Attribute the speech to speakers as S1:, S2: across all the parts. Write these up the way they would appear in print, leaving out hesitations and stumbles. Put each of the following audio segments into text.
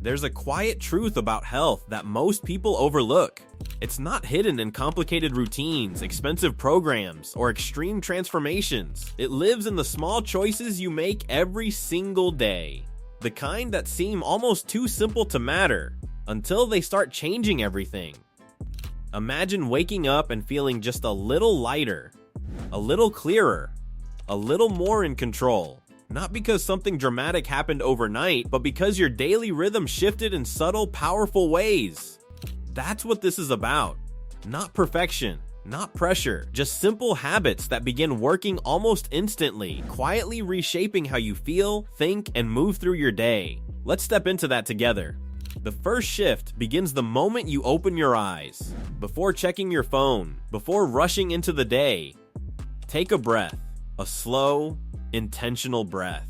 S1: There's a quiet truth about health that most people overlook. It's not hidden in complicated routines, expensive programs, or extreme transformations. It lives in the small choices you make every single day. The kind that seem almost too simple to matter, until they start changing everything. Imagine waking up and feeling just a little lighter, a little clearer, a little more in control. Not because something dramatic happened overnight, but because your daily rhythm shifted in subtle, powerful ways. That's what this is about. Not perfection, not pressure, just simple habits that begin working almost instantly, quietly reshaping how you feel, think, and move through your day. Let's step into that together. The first shift begins the moment you open your eyes. Before checking your phone, before rushing into the day, take a breath, a slow, intentional breath.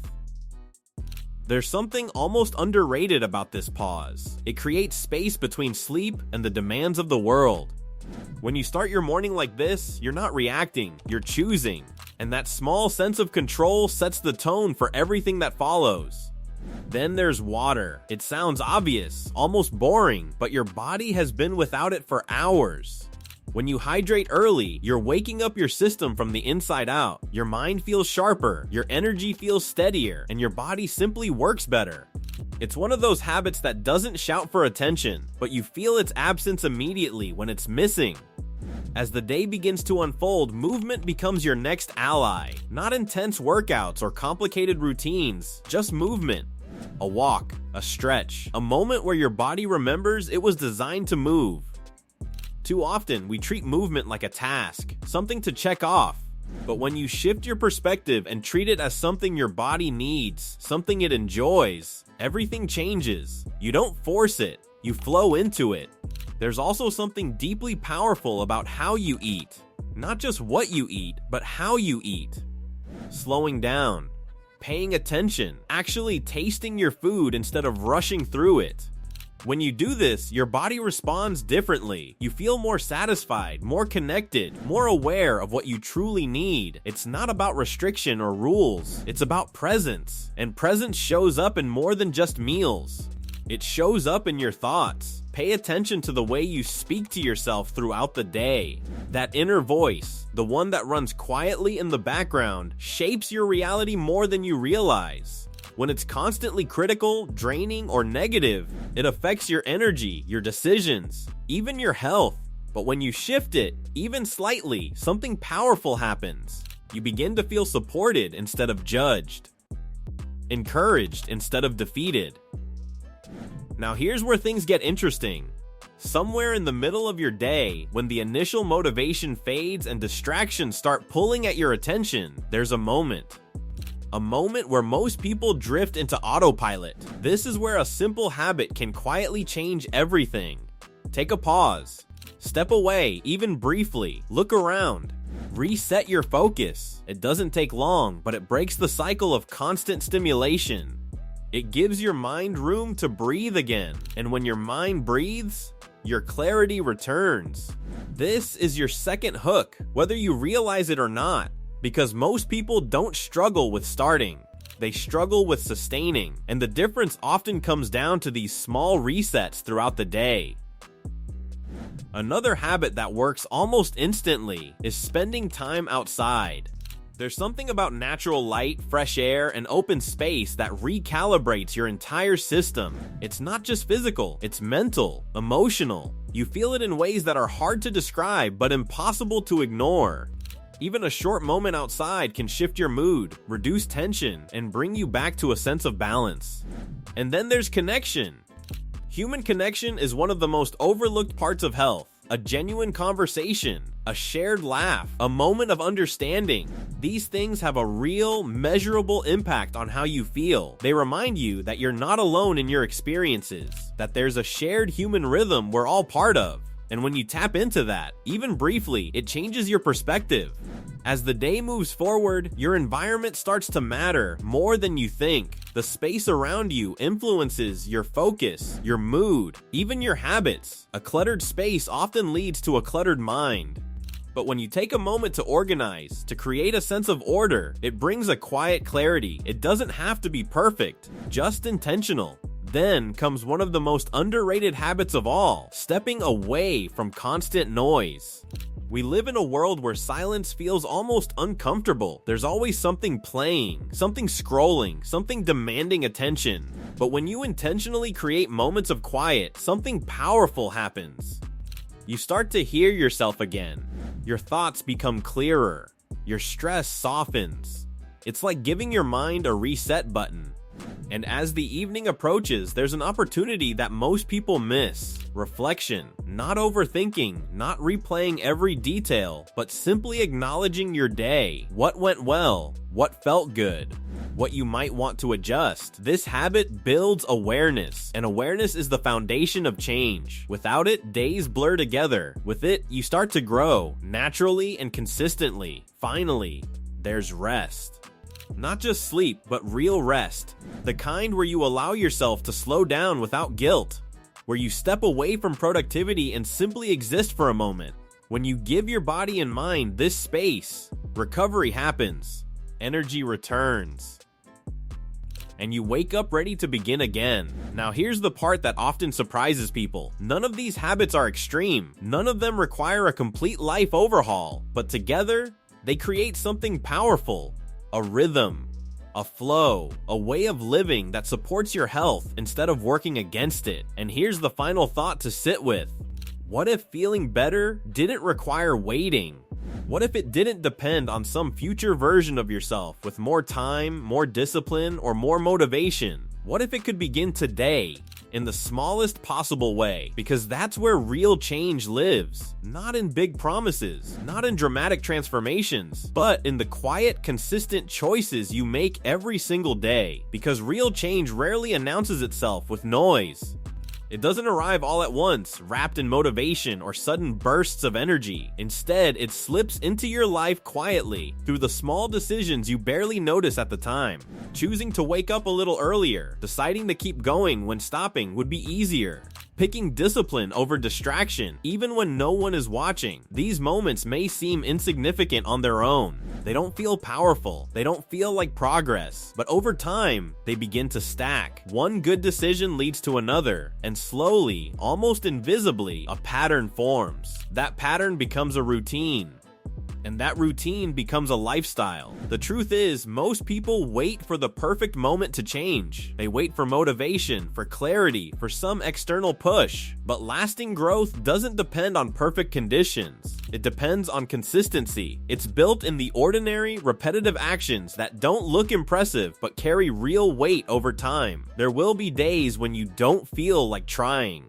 S1: There's something almost underrated about this pause. It creates space between sleep and the demands of the world. When you start your morning like this, you're not reacting, you're choosing. And that small sense of control sets the tone for everything that follows. Then there's water. It sounds obvious, almost boring, but your body has been without it for hours. When you hydrate early, you're waking up your system from the inside out. Your mind feels sharper, your energy feels steadier, and your body simply works better. It's one of those habits that doesn't shout for attention, but you feel its absence immediately when it's missing. As the day begins to unfold, movement becomes your next ally. Not intense workouts or complicated routines, just movement. A walk, a stretch, a moment where your body remembers it was designed to move. Too often, we treat movement like a task, something to check off. But when you shift your perspective and treat it as something your body needs, something it enjoys, everything changes. You don't force it, you flow into it. There's also something deeply powerful about how you eat. Not just what you eat, but how you eat. Slowing down, paying attention, actually tasting your food instead of rushing through it. When you do this, your body responds differently. You feel more satisfied, more connected, more aware of what you truly need. It's not about restriction or rules. It's about presence. And presence shows up in more than just meals. It shows up in your thoughts. Pay attention to the way you speak to yourself throughout the day. That inner voice, the one that runs quietly in the background, shapes your reality more than you realize. When it's constantly critical, draining, or negative, it affects your energy, your decisions, even your health. But when you shift it, even slightly, something powerful happens. You begin to feel supported instead of judged, encouraged instead of defeated. Now here's where things get interesting. Somewhere in the middle of your day, when the initial motivation fades and distractions start pulling at your attention, there's a moment. A moment where most people drift into autopilot. This is where a simple habit can quietly change everything. Take a pause. Step away, even briefly. Look around. Reset your focus. It doesn't take long, but it breaks the cycle of constant stimulation. It gives your mind room to breathe again. And when your mind breathes, your clarity returns. This is your second hook, whether you realize it or not. Because most people don't struggle with starting, they struggle with sustaining, and the difference often comes down to these small resets throughout the day. Another habit that works almost instantly is spending time outside. There's something about natural light, fresh air, and open space that recalibrates your entire system. It's not just physical, it's mental, emotional. You feel it in ways that are hard to describe but impossible to ignore. Even a short moment outside can shift your mood, reduce tension, and bring you back to a sense of balance. And then there's connection. Human connection is one of the most overlooked parts of health. A genuine conversation, a shared laugh, a moment of understanding. These things have a real, measurable impact on how you feel. They remind you that you're not alone in your experiences, that there's a shared human rhythm we're all part of. And when you tap into that, even briefly, it changes your perspective. As the day moves forward, your environment starts to matter more than you think. The space around you influences your focus, your mood, even your habits. A cluttered space often leads to a cluttered mind. But when you take a moment to organize, to create a sense of order, it brings a quiet clarity. It doesn't have to be perfect, just intentional. Then comes one of the most underrated habits of all, stepping away from constant noise. We live in a world where silence feels almost uncomfortable. There's always something playing, something scrolling, something demanding attention. But when you intentionally create moments of quiet, something powerful happens. You start to hear yourself again. Your thoughts become clearer. Your stress softens. It's like giving your mind a reset button. And as the evening approaches, there's an opportunity that most people miss. Reflection. Not overthinking, not replaying every detail, but simply acknowledging your day. What went well? What felt good? What you might want to adjust. This habit builds awareness, and awareness is the foundation of change. Without it, days blur together. With it, you start to grow, naturally and consistently. Finally, there's rest. Not just sleep, but real rest. The kind where you allow yourself to slow down without guilt. Where you step away from productivity and simply exist for a moment. When you give your body and mind this space, recovery happens. Energy returns. And you wake up ready to begin again. Now here's the part that often surprises people. None of these habits are extreme. None of them require a complete life overhaul. But together, they create something powerful. A rhythm, a flow, a way of living that supports your health instead of working against it. And here's the final thought to sit with. What if feeling better didn't require waiting? What if it didn't depend on some future version of yourself with more time, more discipline, or more motivation? What if it could begin today? In the smallest possible way, because that's where real change lives. Not in big promises, not in dramatic transformations, but in the quiet, consistent choices you make every single day. Because real change rarely announces itself with noise. It doesn't arrive all at once, wrapped in motivation or sudden bursts of energy. Instead, it slips into your life quietly, through the small decisions you barely notice at the time. Choosing to wake up a little earlier, deciding to keep going when stopping would be easier. Picking discipline over distraction, even when no one is watching. These moments may seem insignificant on their own. They don't feel powerful. They don't feel like progress. But over time, they begin to stack. One good decision leads to another, and slowly, almost invisibly, a pattern forms. That pattern becomes a routine. And that routine becomes a lifestyle. The truth is, most people wait for the perfect moment to change. They wait for motivation, for clarity, for some external push. But lasting growth doesn't depend on perfect conditions. It depends on consistency. It's built in the ordinary, repetitive actions that don't look impressive but carry real weight over time. There will be days when you don't feel like trying.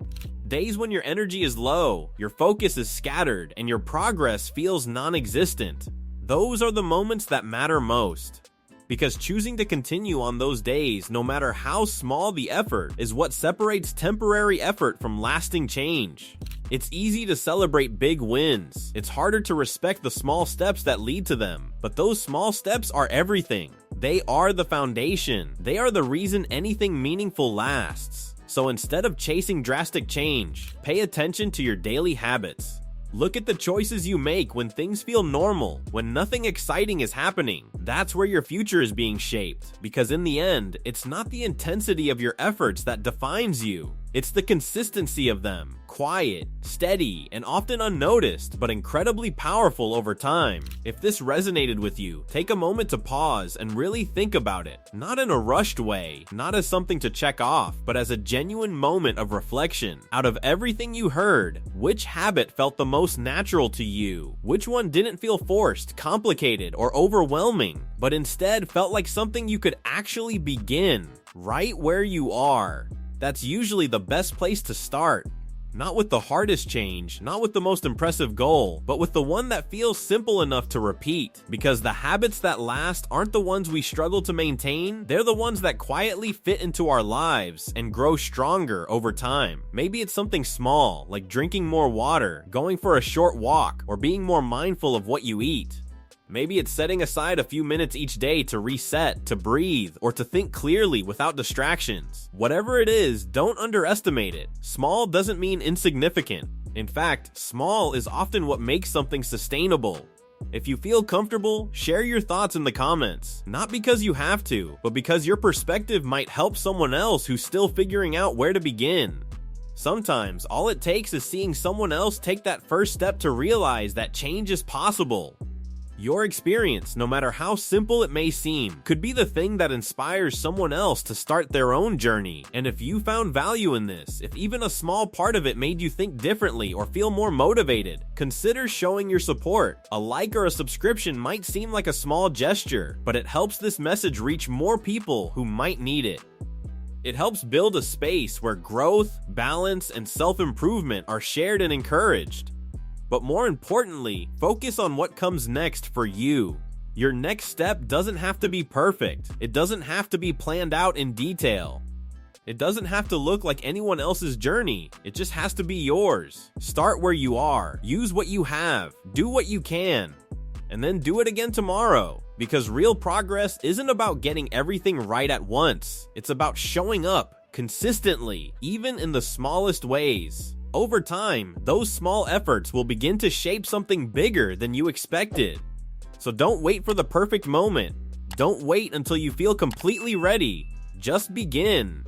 S1: Days when your energy is low, your focus is scattered, and your progress feels non-existent. Those are the moments that matter most. Because choosing to continue on those days, no matter how small the effort, is what separates temporary effort from lasting change. It's easy to celebrate big wins. It's harder to respect the small steps that lead to them. But those small steps are everything. They are the foundation. They are the reason anything meaningful lasts. So instead of chasing drastic change, pay attention to your daily habits. Look at the choices you make when things feel normal, when nothing exciting is happening. That's where your future is being shaped. Because in the end, it's not the intensity of your efforts that defines you. It's the consistency of them. Quiet, steady, and often unnoticed, but incredibly powerful over time. If this resonated with you, take a moment to pause and really think about it. Not in a rushed way, not as something to check off, but as a genuine moment of reflection. Out of everything you heard, which habit felt the most natural to you? Which one didn't feel forced, complicated, or overwhelming, but instead felt like something you could actually begin right where you are? That's usually the best place to start. Not with the hardest change, not with the most impressive goal, but with the one that feels simple enough to repeat. Because the habits that last aren't the ones we struggle to maintain, they're the ones that quietly fit into our lives and grow stronger over time. Maybe it's something small, like drinking more water, going for a short walk, or being more mindful of what you eat. Maybe it's setting aside a few minutes each day to reset, to breathe, or to think clearly without distractions. Whatever it is, don't underestimate it. Small doesn't mean insignificant. In fact, small is often what makes something sustainable. If you feel comfortable, share your thoughts in the comments. Not because you have to, but because your perspective might help someone else who's still figuring out where to begin. Sometimes, all it takes is seeing someone else take that first step to realize that change is possible. Your experience, no matter how simple it may seem, could be the thing that inspires someone else to start their own journey. And if you found value in this, if even a small part of it made you think differently or feel more motivated, consider showing your support. A like or a subscription might seem like a small gesture, but it helps this message reach more people who might need it. It helps build a space where growth, balance, and self-improvement are shared and encouraged. But more importantly, focus on what comes next for you. Your next step doesn't have to be perfect. It doesn't have to be planned out in detail. It doesn't have to look like anyone else's journey. It just has to be yours. Start where you are. Use what you have. Do what you can. And then do it again tomorrow. Because real progress isn't about getting everything right at once. It's about showing up consistently, even in the smallest ways. Over time, those small efforts will begin to shape something bigger than you expected. So don't wait for the perfect moment. Don't wait until you feel completely ready. Just begin.